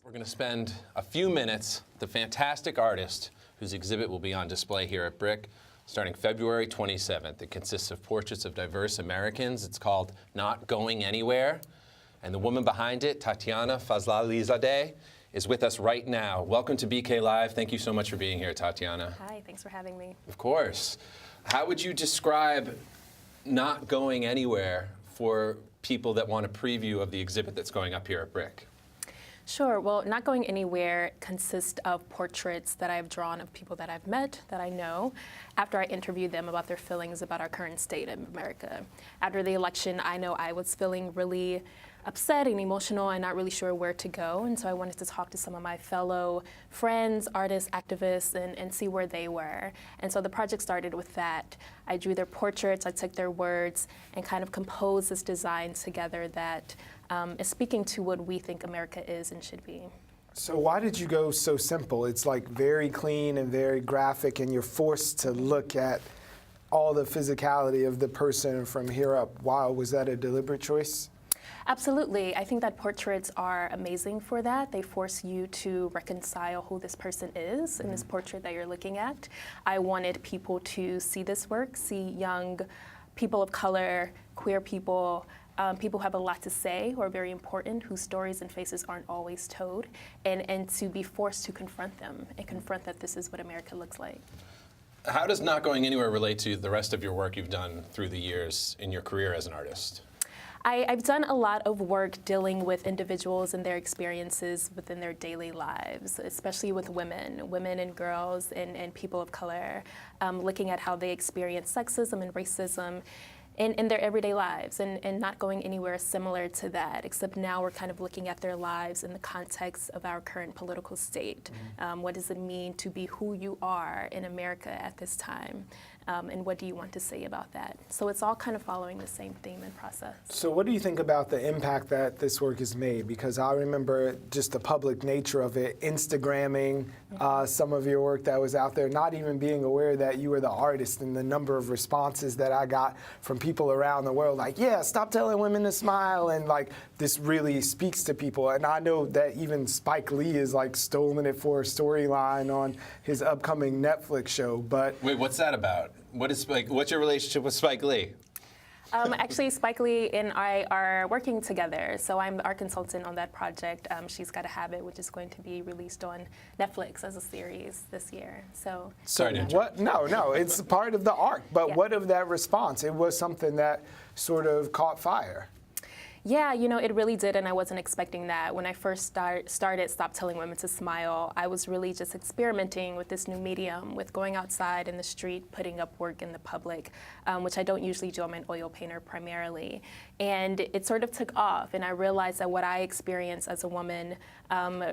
We're going to spend a few minutes with the fantastic artist whose exhibit will be on display here at BRIC starting February 27th. It consists of portraits of diverse Americans. It's called Not Going Anywhere. And the woman behind it, Tatyana Fazlalizadeh, is with us right now. Welcome to BK Live. Thank you so much for being here, Tatyana. Hi, thanks for having me. Of course. How would you describe Not Going Anywhere for people that want a preview of the exhibit that's going up here at BRIC? Sure. Well, Not Going Anywhere consists of portraits that I've drawn of people that I've met, that I know, after I interviewed them about their feelings about our current state in America. After the election, I know I was feeling really upset and emotional and not really sure where to go. And so I wanted to talk to some of my fellow friends, artists, activists, and see where they were. And so the project started with that. I drew their portraits, I took their words, and kind of composed this design together that is speaking to what we think America is and should be. So why did you go so simple? It's like very clean and very graphic, and you're forced to look at all the physicality of the person from here up. Wow, was that a deliberate choice? Absolutely. I think that portraits are amazing for that. They force you to reconcile who this person is in this portrait that you're looking at. I wanted people to see this work, see young people of color, queer people, people who have a lot to say, who are very important, whose stories and faces aren't always told, and to be forced to confront them and confront that this is what America looks like. How does Not Going Anywhere relate to the rest of your work you've done through the years in your career as an artist? I've done a lot of work dealing with individuals and their experiences within their daily lives, especially with women and girls and people of color, looking at how they experience sexism and racism in their everyday lives, and not going anywhere similar to that, except now we're kind of looking at their lives in the context of our current political state. What does it mean to be who you are in America at this time? And what do you want to say about that? So it's all kind of following the same theme and process. So what do you think about the impact that this work has made? Because I remember just the public nature of it, Instagramming some of your work that was out there, not even being aware that you were the artist, and the number of responses that I got from people around the world like, yeah, stop telling women to smile, and like, this really speaks to people. And I know that even Spike Lee is like stolen it for a storyline on his upcoming Netflix show, but... Wait, what's that about? What's your relationship with Spike Lee? Actually, Spike Lee and I are working together, so I'm our consultant on that project. She's Got a Habit, which is going to be released on Netflix as a series this year. So sorry to interrupt. What? No, it's part of the art. But yeah. What of that response? It was something that sort of caught fire. Yeah, you know, it really did, and I wasn't expecting that. When I first started Stop Telling Women to Smile, I was really just experimenting with this new medium, with going outside in the street, putting up work in the public, which I don't usually do. I'm an oil painter primarily. And it sort of took off, and I realized that what I experience as a woman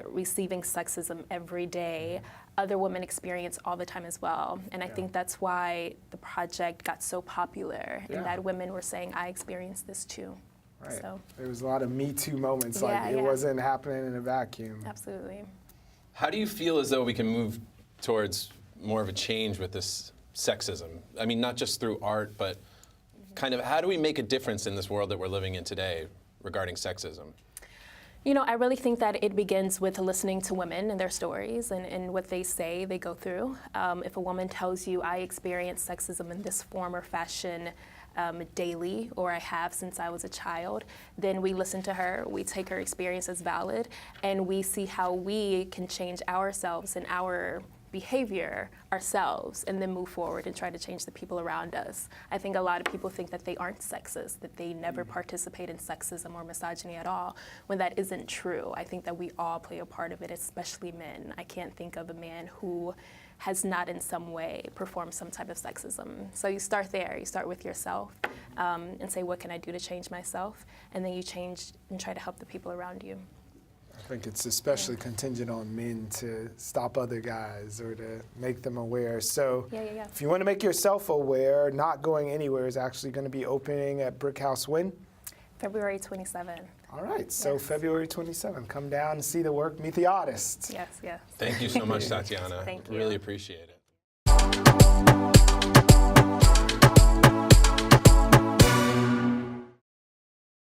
receiving sexism every day, other women experience all the time as well. And I think that's why the project got so popular, in that women were saying, I experienced this too. Right. So. There was a lot of Me Too moments, like it wasn't happening in a vacuum. Absolutely. How do you feel as though we can move towards more of a change with this sexism? I mean, not just through art, but kind of how do we make a difference in this world that we're living in today regarding sexism? You know, I really think that it begins with listening to women and their stories and what they say they go through. If a woman tells you, I experience sexism in this form or fashion daily, or I have since I was a child, then we listen to her, we take her experience as valid, and we see how we can change ourselves and our behavior ourselves, and then move forward and try to change the people around us. I think a lot of people think that they aren't sexist, that they never participate in sexism or misogyny at all, when that isn't true. I think that we all play a part of it, especially men. I can't think of a man who has not in some way performed some type of sexism. So you start there, you start with yourself and say, what can I do to change myself? And then you change and try to help the people around you. I think it's especially contingent on men to stop other guys or to make them aware. So if you want to make yourself aware, Not Going Anywhere is actually going to be opening at BRIC House when? February 27th. All right, so February 27th. Come down and see the work, meet the artists. Yes, yes. Thank you so much, Tatyana. Thank you. Really appreciate it.